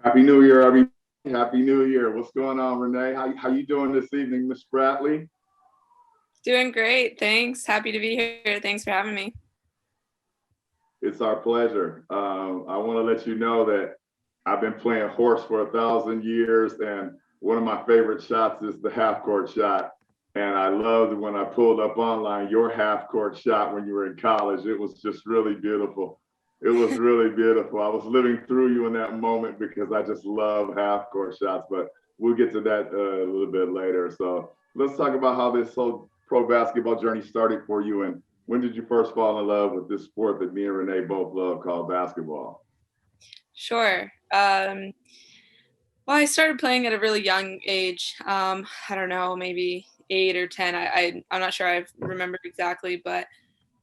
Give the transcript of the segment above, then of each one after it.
Happy New Year, everybody. Happy New Year. What's going on, Renee? How you doing this evening, Miss Bradley? Doing great. Thanks. Happy to be here. Thanks for having me. It's our pleasure. I want to let you know that I've been playing horse for 1,000 years, and one of my favorite shots is the half court shot. And I loved when I pulled up online your half court shot when you were in college. It was just really beautiful. It was really beautiful. I was living through you in that moment because I just love half court shots, but we'll get to that a little bit later. So let's talk about how this whole pro basketball journey started for you, and when did you first fall in love with this sport that me and Renee both love called basketball? Sure. Well, I started playing at a really young age. I don't know, maybe 8 or 10. I'm not sure I remember exactly, but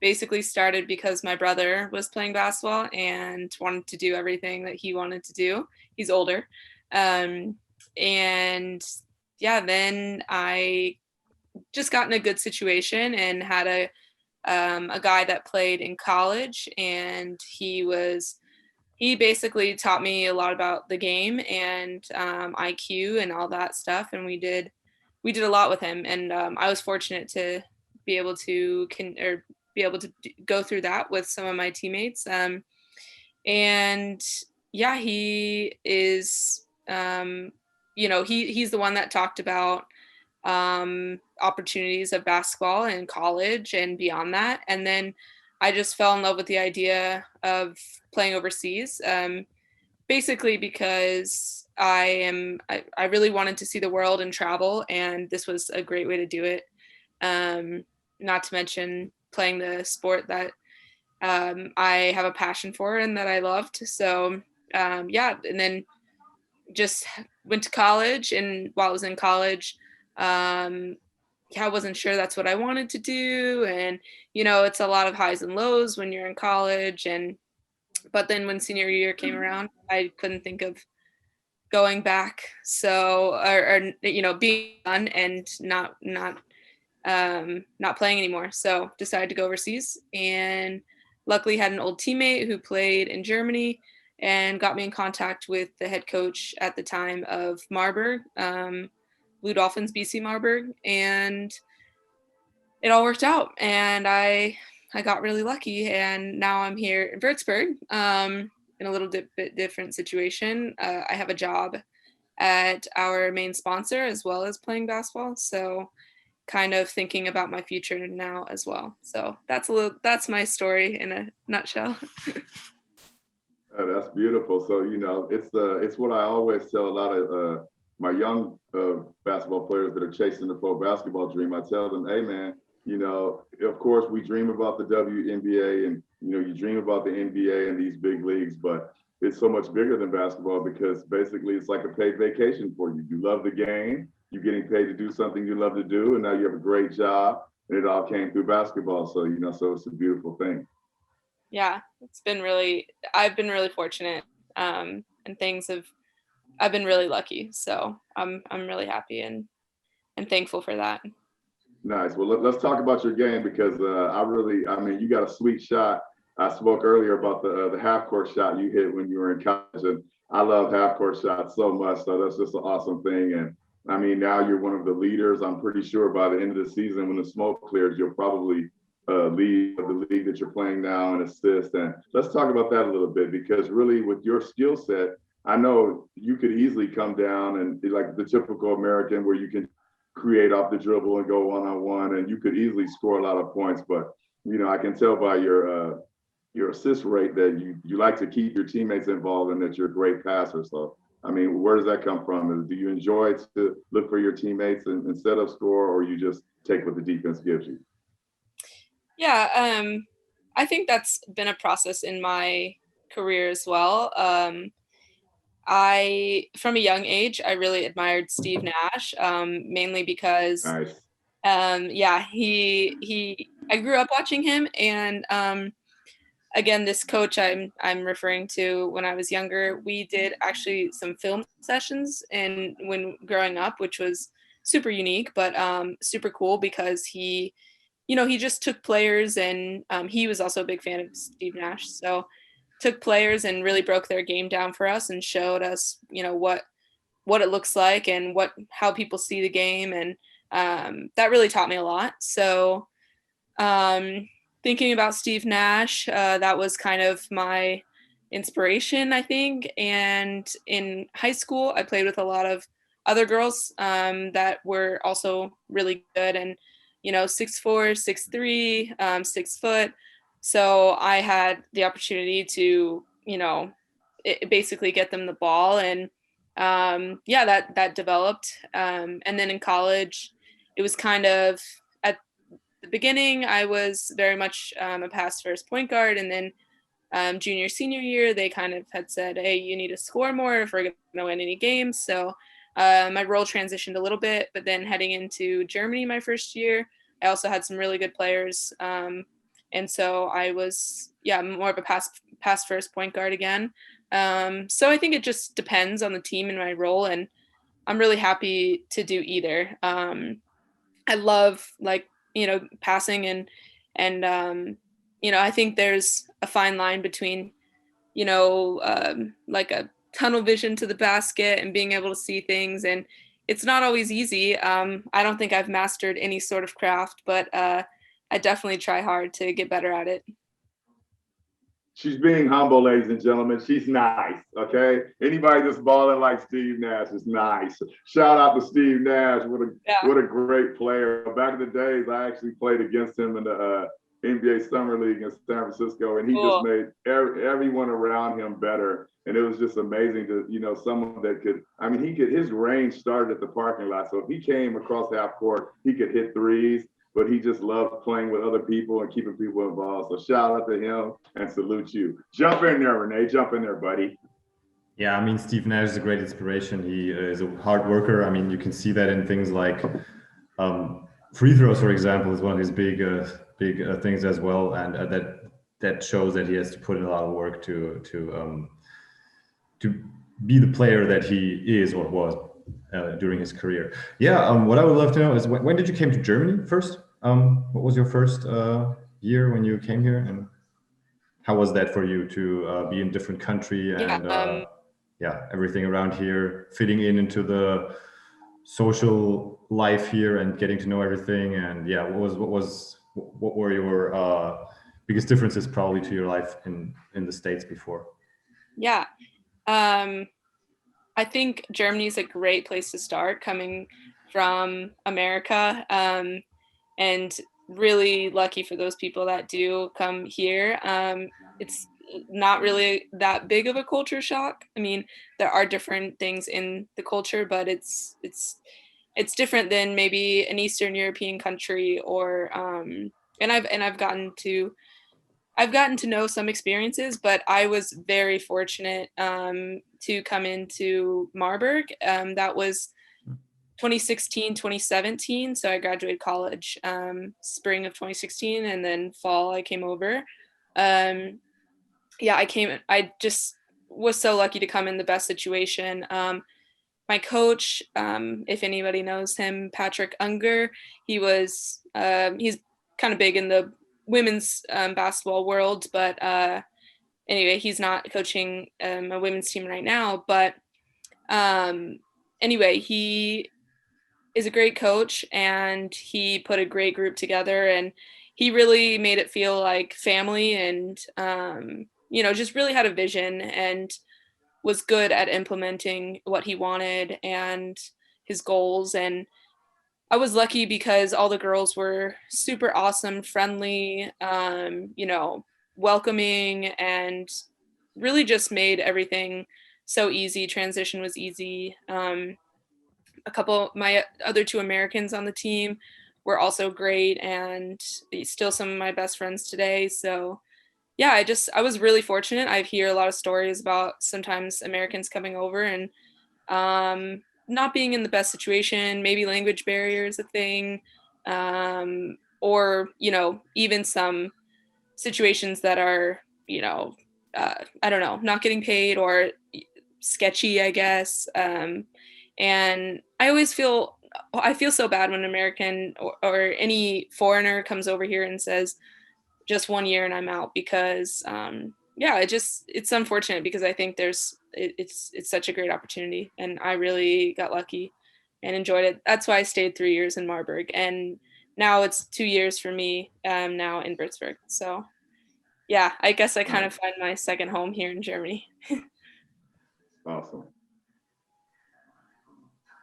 basically started because my brother was playing basketball and wanted to do everything that he wanted to do. He's older. Um, and yeah, then I just got in a good situation and had a guy that played in college, and he basically taught me a lot about the game and IQ and all that stuff, and we did a lot with him, and I was fortunate to be able to be able to go through that with some of my teammates, and yeah, he is he's the one that talked about opportunities of basketball in college and beyond that. And then I just fell in love with the idea of playing overseas, basically because I really wanted to see the world and travel, and this was a great way to do it. Not to mention playing the sport that I have a passion for and that I loved. So yeah, and then just went to college, and while I was in college, um, yeah, I wasn't sure that's what I wanted to do. And, it's a lot of highs and lows when you're in college. But then when senior year came around, I couldn't think of going back. So, or being done and not playing anymore. So decided to go overseas, and luckily had an old teammate who played in Germany and got me in contact with the head coach at the time of Marburg, Blue Dolphins, BC Marburg, and it all worked out. And I got really lucky, and now I'm here in Würzburg, in a little bit different situation. I have a job at our main sponsor as well as playing basketball, so kind of thinking about my future now as well. So that's my story in a nutshell. That's beautiful. So it's what I always tell a lot of my young basketball players that are chasing the pro basketball dream. I tell them, hey man, of course we dream about the WNBA, and you dream about the NBA and these big leagues, but it's so much bigger than basketball because basically it's like a paid vacation for you. You love the game, you're getting paid to do something you love to do, and now you have a great job, and it all came through basketball. So so it's a beautiful thing. Yeah, I've been really fortunate, and I've been really lucky. So I'm really happy and thankful for that. Nice. Well, let's talk about your game because I mean, you got a sweet shot. I spoke earlier about the half court shot you hit when you were in college, and I love half court shots so much. So that's just an awesome thing. And I mean, now you're one of the leaders. I'm pretty sure by the end of the season, when the smoke clears, you'll probably lead the league that you're playing now and assist. And let's talk about that a little bit because really, with your skill set, I know you could easily come down and be like the typical American where you can create off the dribble and go one on one, and you could easily score a lot of points. But I can tell by your assist rate that you like to keep your teammates involved and that you're a great passer. So I mean, where does that come from? Do you enjoy to look for your teammates instead of score, or you just take what the defense gives you? Yeah, I think that's been a process in my career as well. From a young age, I really admired Steve Nash, mainly because, Nice. yeah, I grew up watching him, and again, this coach I'm referring to when I was younger, we did actually some film sessions and when growing up, which was super unique, but super cool because he just took players, and he was also a big fan of Steve Nash. So took players and really broke their game down for us and showed us, what it looks like and how people see the game. And that really taught me a lot. So thinking about Steve Nash, that was kind of my inspiration, I think. And in high school, I played with a lot of other girls that were also really good and, 6'4", 6'3", 6 foot. So I had the opportunity to, basically get them the ball. And yeah, that developed. And then in college, it was kind of at the beginning, I was very much a pass first point guard. And then junior, senior year, they kind of had said, hey, you need to score more if we're going to win any games. So my role transitioned a little bit, but then heading into Germany my first year, I also had some really good players. And so I was, more of a pass first point guard again. So I think it just depends on the team and my role. And I'm really happy to do either. I love passing and I think there's a fine line between, like a tunnel vision to the basket and being able to see things. And it's not always easy. I don't think I've mastered any sort of craft, but I definitely try hard to get better at it. She's being humble, ladies and gentlemen. She's nice, okay? Anybody that's balling like Steve Nash is nice. Shout out to Steve Nash. What a great player. Back in the days, I actually played against him in the NBA Summer League in San Francisco, and he just made everyone around him better. And it was just amazing to, someone that his range started at the parking lot. So if he came across half court, he could hit threes. But he just loved playing with other people and keeping people involved. So shout out to him and salute you. Jump in there, Renee. Jump in there, buddy. Yeah, Steve Nash is a great inspiration. He is a hard worker. You can see that in things like free throws, for example, is one of his big things as well. And that shows that he has to put in a lot of work to be the player that he is or was during his career. Yeah, what I would love to know is when did you came to Germany first? What was your first year when you came here, and how was that for you to be in a different country and everything around here, fitting into the social life here and getting to know everything? And what were your biggest differences probably to your life in the States before? Yeah. I think Germany is a great place to start coming from America, and really lucky for those people that do come here. It's not really that big of a culture shock. There are different things in the culture, but it's different than maybe an Eastern European country or and I've gotten to know some experiences, but I was very fortunate to come into Marburg. That was 2016, 2017. So I graduated college spring of 2016, and then fall I came over. I just was so lucky to come in the best situation. My coach, if anybody knows him, Patrick Unger, he's kind of big in the women's basketball world, but anyway, he's not coaching a women's team right now, but anyway, he is a great coach, and he put a great group together, and he really made it feel like family, and just really had a vision and was good at implementing what he wanted and his goals. And I was lucky because all the girls were super awesome, friendly, welcoming, and really just made everything so easy. Transition was easy. My other two Americans on the team were also great, and still some of my best friends today. So yeah, I was really fortunate. I hear a lot of stories about sometimes Americans coming over and not being in the best situation, maybe language barrier is a thing, or, even some situations that are, I don't know, not getting paid or sketchy, I guess. And I feel so bad when an American or any foreigner comes over here and says, just 1 year and I'm out, because, yeah, it's unfortunate because I think it's such a great opportunity, and I really got lucky and enjoyed it. That's why I stayed 3 years in Marburg, and now it's 2 years for me now in Würzburg. So yeah, I guess I kind of find my second home here in Germany. Awesome.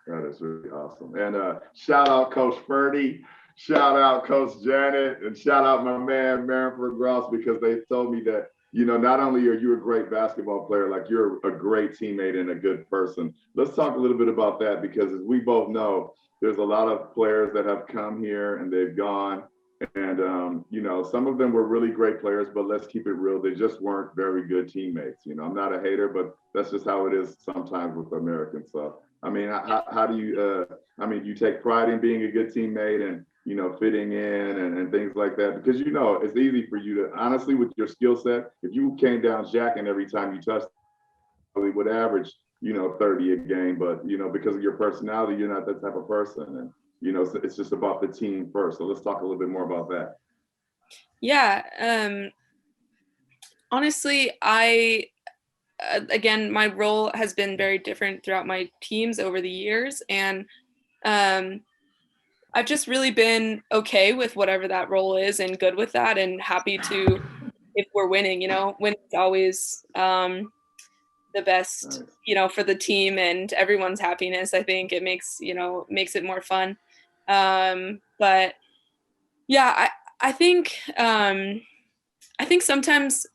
That is really awesome. And shout out Coach Ferdy, shout out Coach Janet, and shout out my man Marinford Gross, because they told me that, not only are you a great basketball player, like you're a great teammate and a good person. Let's talk a little bit about that, because as we both know, there's a lot of players that have come here and they've gone. And, some of them were really great players, but let's keep it real. They just weren't very good teammates. I'm not a hater, but that's just how it is sometimes with Americans. So, I mean, how do you, you take pride in being a good teammate and, fitting in and things like that, because, it's easy for you to, honestly, with your skill set, if you came down jacking every time you touched, probably would average, 30 a game, but, because of your personality, you're not that type of person. And, it's just about the team first. So let's talk a little bit more about that. Yeah. Honestly, again, my role has been very different throughout my teams over the years. And I've just really been okay with whatever that role is and good with that and happy to, if we're winning, winning's always the best, for the team and everyone's happiness. I think it makes it more fun. But yeah, I think sometimes,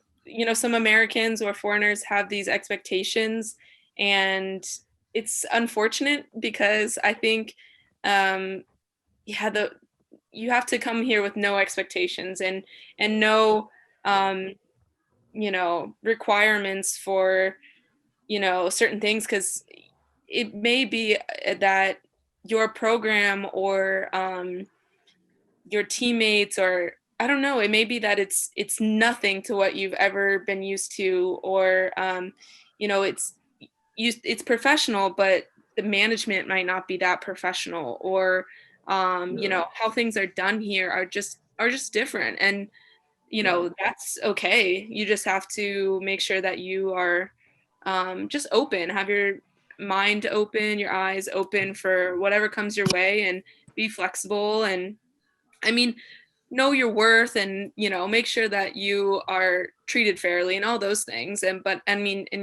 some Americans or foreigners have these expectations, and it's unfortunate because I think, you have to come here with no expectations and no, requirements for, certain things, because it may be that your program or your teammates, or I don't know, it may be that it's nothing to what you've ever been used to, or it's professional, but the management might not be that professional, or how things are done here are just different, and that's okay. You just have to make sure that you are just open, have your mind open, your eyes open for whatever comes your way, and be flexible. And know your worth, and make sure that you are treated fairly and all those things. And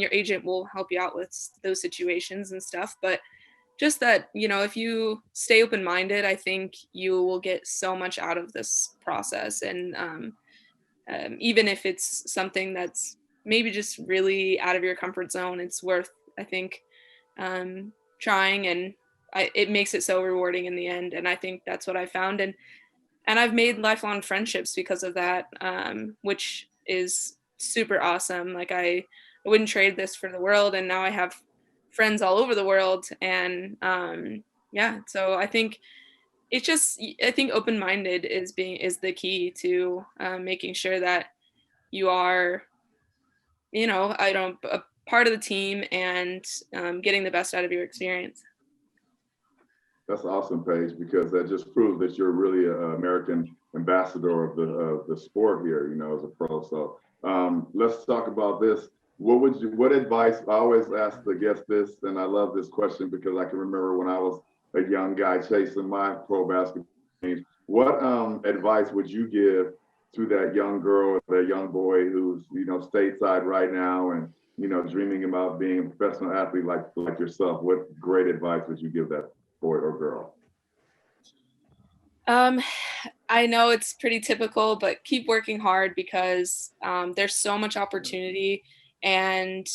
your agent will help you out with those situations and stuff. But just that, if you stay open-minded, I think you will get so much out of this process. And even if it's something that's maybe just really out of your comfort zone, it's worth, I think, trying. And it makes it so rewarding in the end. And I think that's what I found. And I've made lifelong friendships because of that, which is super awesome. Like I wouldn't trade this for the world. And now I have friends all over the world. And so I think open-minded is the key to making sure that you are, a part of the team and getting the best out of your experience. That's awesome, Paige, because that just proves that you're really an American ambassador of the sport here, as a pro. So let's talk about this. What advice, I always ask the guest this, and I love this question because I can remember when I was a young guy chasing my pro basketball team. What advice would you give to that young girl, that young boy who's, stateside right now and, dreaming about being a professional athlete like yourself? What great advice would you give that boy or girl? I know it's pretty typical, but keep working hard, because there's so much opportunity, and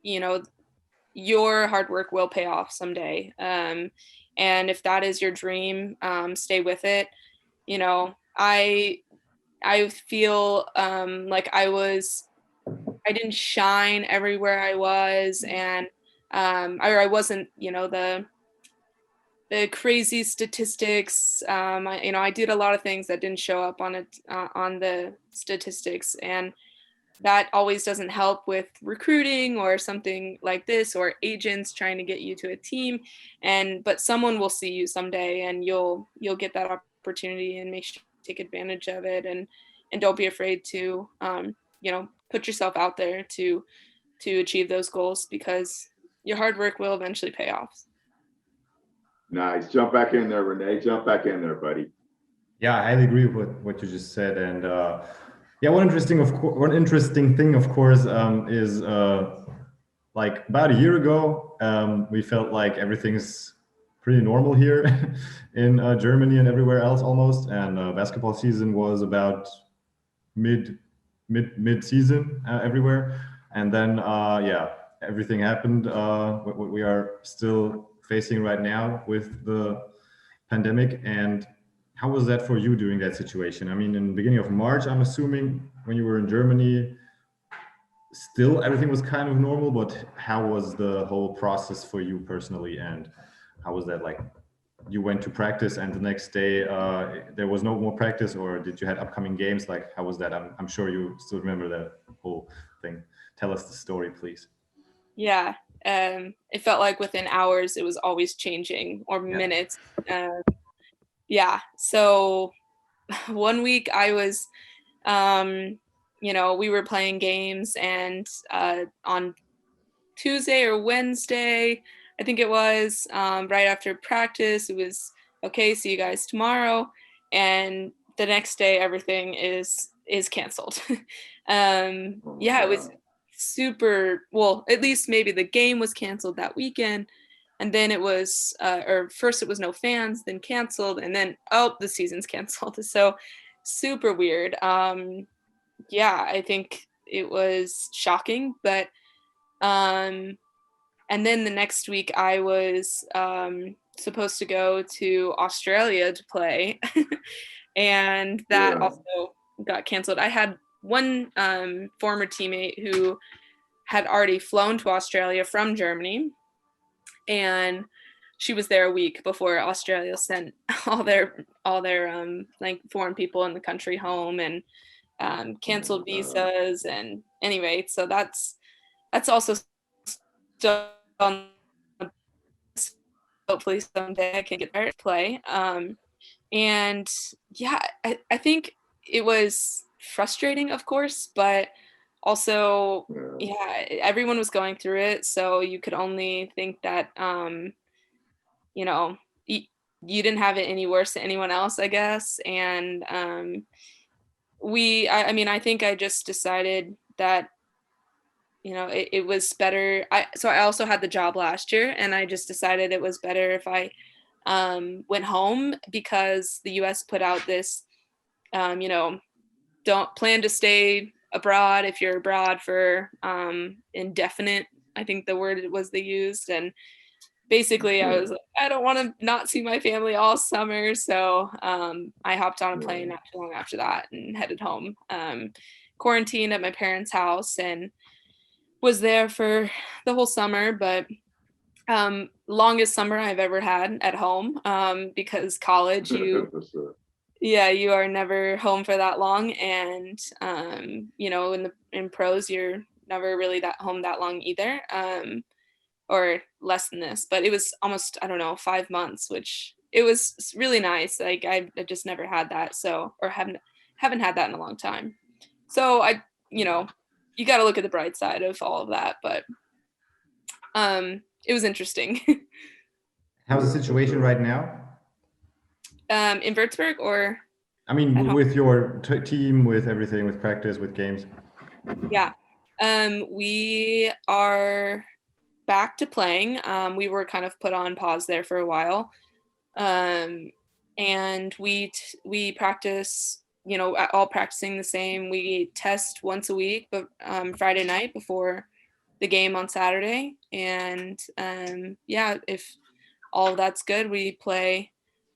your hard work will pay off someday. And if that is your dream, stay with it. I feel like I didn't shine everywhere I was, and I wasn't, the crazy statistics. I did a lot of things that didn't show up on the statistics, and that always doesn't help with recruiting or something like this, or agents trying to get you to a team. But someone will see you someday, and you'll get that opportunity, and make sure to take advantage of it, and don't be afraid to put yourself out there to achieve those goals, because your hard work will eventually pay off. Nice. Jump back in there, Renee. Jump back in there, buddy. Yeah, I highly agree with what you just said. And yeah, one interesting thing, of course, is like about a year ago, we felt like everything's pretty normal here in Germany and everywhere else almost. And basketball season was about mid season everywhere. And then yeah, everything happened. What we are still facing right now with the pandemic. And how was that for you during that situation? I mean, in the beginning of March, I'm assuming when you were in Germany, still everything was kind of normal, but how was the whole process for you personally? And how was that like? You went to practice and the next day there was no more practice, or did you had upcoming games? Like, how was that? I'm sure you still remember that whole thing. Tell us the story, please. Yeah. It felt like within hours it was always changing, or minutes. Yeah. So one week I was, we were playing games, and on Tuesday or Wednesday, I think it was, right after practice, it was, okay, see you guys tomorrow. And the next day, everything is canceled. Yeah, it was super, well, at least maybe the game was canceled that weekend. And then it was, or first it was no fans, then canceled, and then, oh, the season's canceled. So super weird. Yeah, I think it was shocking, but and then the next week I was supposed to go to Australia to play, and that also got canceled. I had one former teammate who had already flown to Australia from Germany, and she was there a week before Australia sent all their like foreign people in the country home, and canceled visas. And anyway, so that's also still on. Hopefully someday I can get there to play. And yeah, I think it was frustrating, of course, but also, yeah, everyone was going through it. So you could only think that, you didn't have it any worse than anyone else, I guess. And I think I just decided that, it was better. So I also had the job last year, and I just decided it was better if I went home, because the US put out this, don't plan to stay abroad if you're abroad for indefinite, I think the word was they used. And basically I was like, I don't want to not see my family all summer. So I hopped on a plane not too long after that and headed home, quarantined at my parents' house, and was there for the whole summer. But longest summer I've ever had at home, because college, you are never home for that long. And in pros, you're never really that home that long either, or less than this. But it was almost, I don't know, 5 months, which it was really nice. Like I've just never had that, so, or haven't had that in a long time. So you got to look at the bright side of all of that. But it was interesting. How's the situation right now? In Würzburg, or? I mean, with your team, with everything, with practice, with games. Yeah. We are back to playing. We were kind of put on pause there for a while. And we practice, all practicing the same. We test once a week, but Friday night before the game on Saturday. And yeah, if all of that's good, we play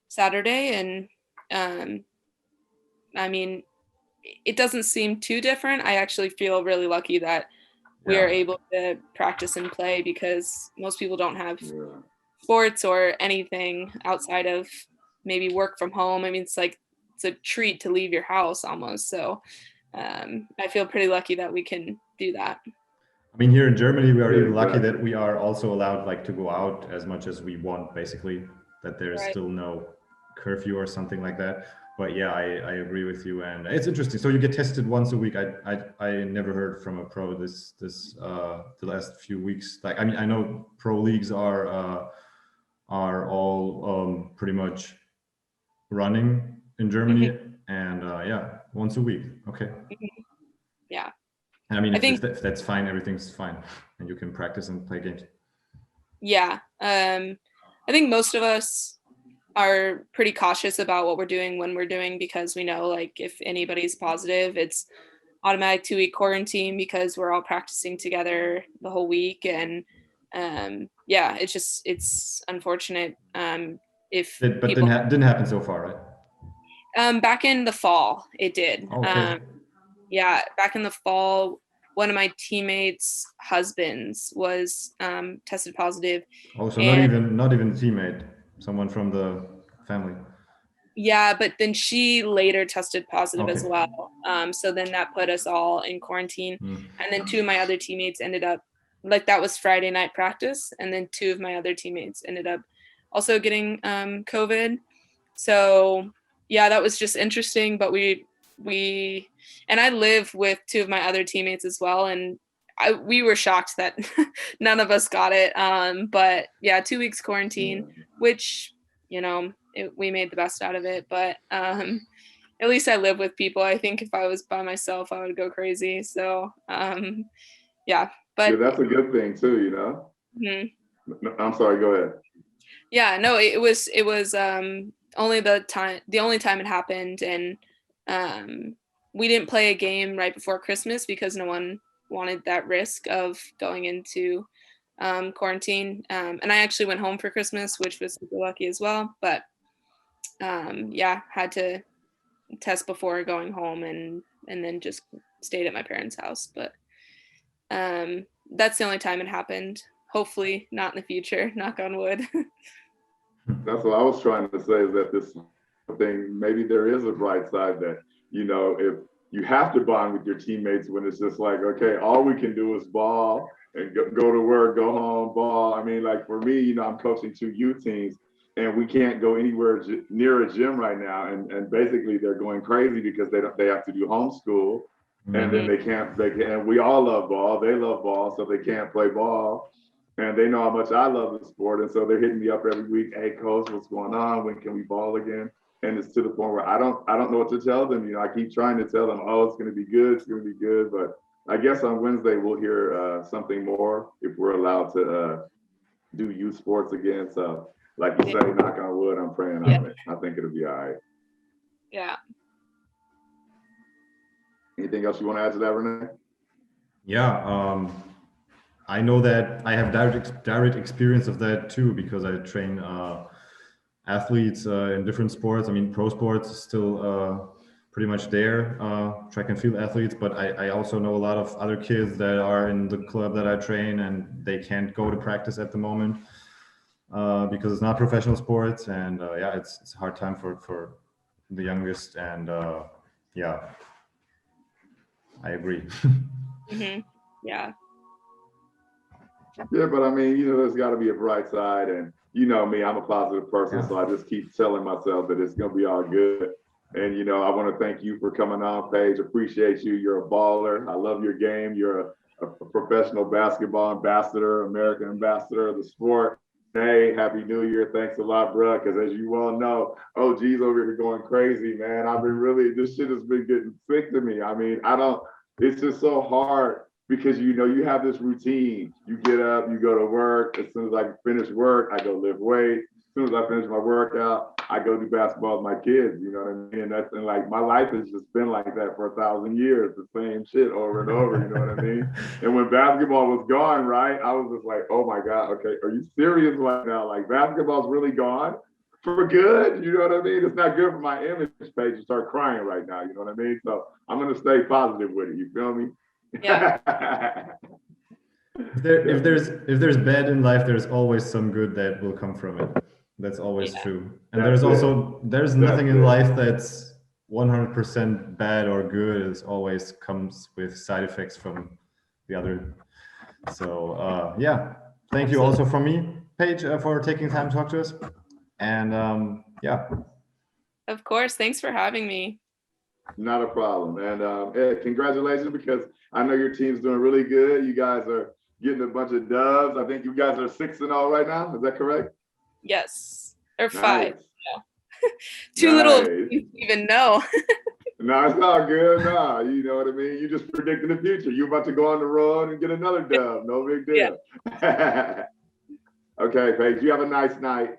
Saturday. And I mean, it doesn't seem too different. I actually feel really lucky that we are able to practice and play, because most people don't have sports or anything outside of maybe work from home. I mean, it's a treat to leave your house almost. So I feel pretty lucky that we can do that. I mean, here in Germany, we are even lucky that we are also allowed to go out as much as we want, basically, that there's still no curfew or something like that. but yeah, I agree with you, and it's interesting. So you get tested once a week. I never heard from a pro the last few weeks. Like, I mean, I know pro leagues are all pretty much running in Germany, and yeah, once a week. Okay. Yeah. And I mean, I think if that's fine, everything's fine, and you can practice and play games. Yeah. I think most of us are pretty cautious about what we're doing when we're doing, because we know, like, if anybody's positive, it's automatic 2-week quarantine because we're all practicing together the whole week. And yeah, it's unfortunate. If But people didn't happen so far, right? back in the fall, it did. Okay. Yeah, back in the fall, one of my teammates' husbands was tested positive. Oh, so And not even a teammate, someone from the family. yeah, but then she later tested positive as Okay. well. So then that put us all in quarantine. And then 2 of my other teammates ended up, like, that was Friday night practice, and then 2 of my other teammates ended up also getting COVID. So yeah, that was just interesting. But we and I live with 2 of my other teammates as well, and we were shocked that none of us got it. But yeah, 2 weeks quarantine, which, you know, we made the best out of it. But at least I live with people. I think if I was by myself, I would go crazy. So yeah, but Yeah, that's a good thing too, you know. I'm sorry, go ahead. Yeah, no, it was only the only time it happened. And we didn't play a game right before Christmas because no one wanted that risk of going into quarantine. And I actually went home for Christmas, which was super lucky as well. But yeah, had to test before going home, and then just stayed at my parents' house. But that's the only time it happened. Hopefully not in the future, knock on wood. That's what I was trying to say, is that this thing, maybe there is a bright side, that, you know, if you have to bond with your teammates when it's just like, okay, all we can do is ball and go to work, go home, ball. I mean, like for me, you know, I'm coaching 2 youth teams, and we can't go anywhere near a gym right now. And basically they're going crazy because they have to do homeschool, and then they can't, and we all love ball. They love ball, so they can't play ball. And they know how much I love the sport. And so they're hitting me up every week. Hey, coach, what's going on? When can we ball again? And it's to the point where I don't know what to tell them. You know, I keep trying to tell them, oh, it's going to be good. It's going to be good. But I guess on Wednesday, we'll hear something more if we're allowed to do youth sports again. So like you say, knock on wood, I'm praying on it. I think it'll be all right. Yeah. Anything else you want to add to that, Renee? Yeah. I know that I have direct experience of that too, because I train athletes in different sports. I mean, pro sports is still pretty much there, track and field athletes, but I also know a lot of other kids that are in the club that I train, and they can't go to practice at the moment because it's not professional sports. And yeah, it's a hard time for the youngest. And yeah, I agree. Yeah. Yeah, but I mean, you know, there's got to be a bright side. And you know me, I'm a positive person, so I just keep telling myself that it's going to be all good. And, you know, I want to thank you for coming on, Paige. Appreciate you. You're a baller. I love your game. You're a professional basketball ambassador, American ambassador of the sport. Hey, Happy New Year. Thanks a lot, bro. Because as you well know, OG's over here going crazy, man. I've been really, this shit has been getting sick to me. I mean, it's just so hard, because you know you have this routine. You get up, you go to work. As soon as I finish work, I go lift weights. As soon as I finish my workout, I go do basketball with my kids. You know what I mean? And like my life has just been like that for 1,000 years, the same shit over and over. You know what I mean? And when basketball was gone, right, I was just like, oh my God, okay, are you serious right now? Like basketball's really gone for good. You know what I mean? It's not good for my image, Paige, to start crying right now. You know what I mean? So I'm gonna stay positive with it. You feel me? Yeah. If there's bad in life, there's always some good that will come from it. That's always true. And there's nothing in life that's 100% bad or good. It always comes with side effects from the other. So yeah, thank you also from me, Paige, for taking time to talk to us. And yeah. Of course. Thanks for having me. Not a problem. And Ed, congratulations, because I know your team's doing really good. You guys are getting a bunch of dubs. I think you guys are 6-0 right now. Is that correct? Yes. Or 5. Nice. Yeah. Too little to Nice. even know. No, it's not good. No, you know what I mean? You just predicted the future. You're about to go on the road and get another dub. No big deal. Okay, Paige, you have a nice night.